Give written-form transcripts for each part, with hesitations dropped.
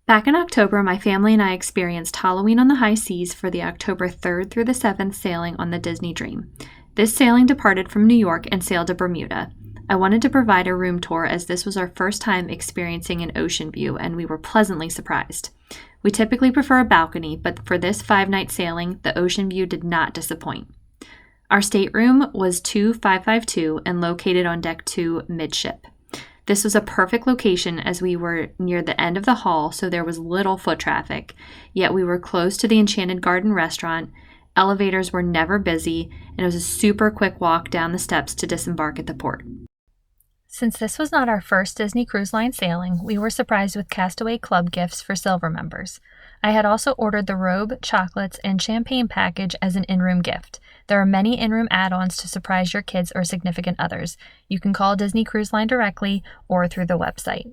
Back in October, my family and I experienced Halloween on the high seas for the October 3rd through the 7th sailing on the Disney Dream. This sailing departed from New York and sailed to Bermuda. I wanted to provide a room tour as this was our first time experiencing an ocean view, and we were pleasantly surprised. We typically prefer a balcony, but for this 5-night sailing, the ocean view did not disappoint. Our stateroom was 2552 and located on deck 2 midship. This was a perfect location as we were near the end of the hall, so there was little foot traffic, yet we were close to the Enchanted Garden restaurant. Elevators were never busy, and it was a super quick walk down the steps to disembark at the port. Since this was not our first Disney Cruise Line sailing, we were surprised with Castaway Club gifts for Silver members. I had also ordered the robe, chocolates, and champagne package as an in-room gift. There are many in-room add-ons to surprise your kids or significant others. You can call Disney Cruise Line directly or through the website.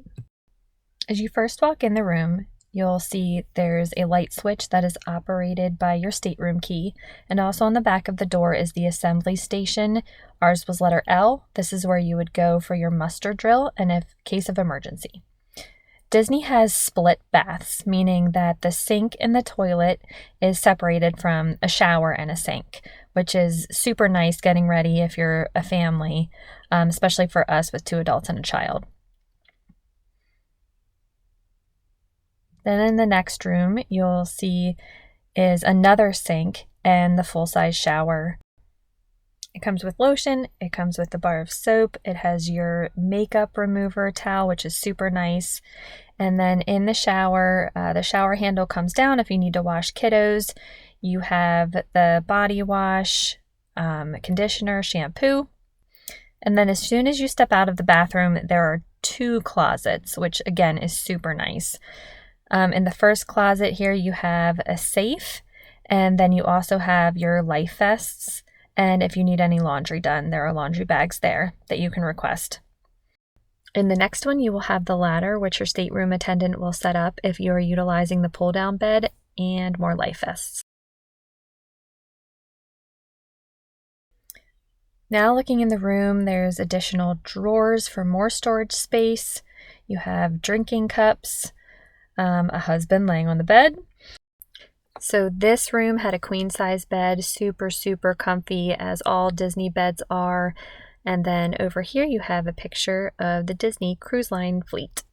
As you first walk in the room, you'll see there's a light switch that is operated by your stateroom key, and also on the back of the door is the assembly station. Ours was letter L. This is where you would go for your muster drill and in case of emergency. Disney has split baths, meaning that the sink in the toilet is separated from a shower and a sink, which is super nice getting ready if you're a family, especially for us with 2 adults and a child. Then in the next room, you'll see is another sink and the full-size shower. It comes with lotion, it comes with the bar of soap, it has your makeup remover towel, which is super nice. And then in the shower handle comes down if you need to wash kiddos. You have the body wash, conditioner, shampoo. And then as soon as you step out of the bathroom, there are 2 closets, which again is super nice. In the first closet here, you have a safe, and then you also have your life vests. And if you need any laundry done, there are laundry bags there that you can request. In the next one, you will have the ladder, which your stateroom attendant will set up if you are utilizing the pull-down bed, and more life vests. Now looking in the room, there's additional drawers for more storage space. You have drinking cups, a husband laying on the bed. So this room had a queen-size bed, super, super comfy, as all Disney beds are. And then over here you have a picture of the Disney Cruise Line fleet.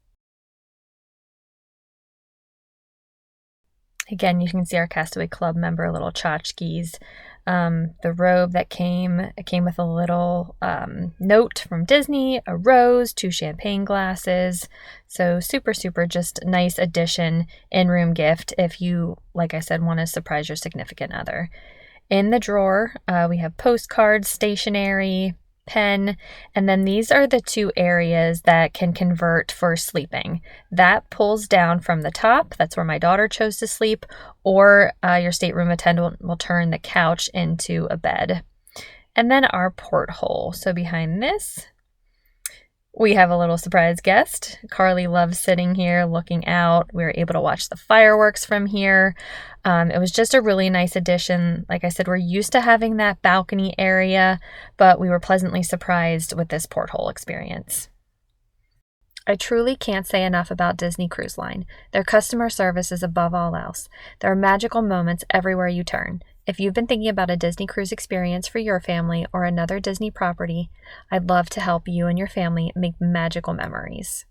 Again, you can see our Castaway Club member little tchotchkes. The robe that came with a little note from Disney, a rose, 2 champagne glasses. So super, super just nice addition, in-room gift if you, like I said, want to surprise your significant other. In the drawer, we have postcards, stationery, pen, and then these are the 2 areas that can convert for sleeping. That pulls down from the top, that's where my daughter chose to sleep, or your stateroom attendant will turn the couch into a bed. And then our porthole. So behind this, we have a little surprise guest. Carly loves sitting here looking out. We were able to watch the fireworks from here. It was just a really nice addition. Like I said, we're used to having that balcony area, but we were pleasantly surprised with this porthole experience. I truly can't say enough about Disney Cruise Line. Their customer service is above all else. There are magical moments everywhere you turn. If you've been thinking about a Disney cruise experience for your family or another Disney property, I'd love to help you and your family make magical memories.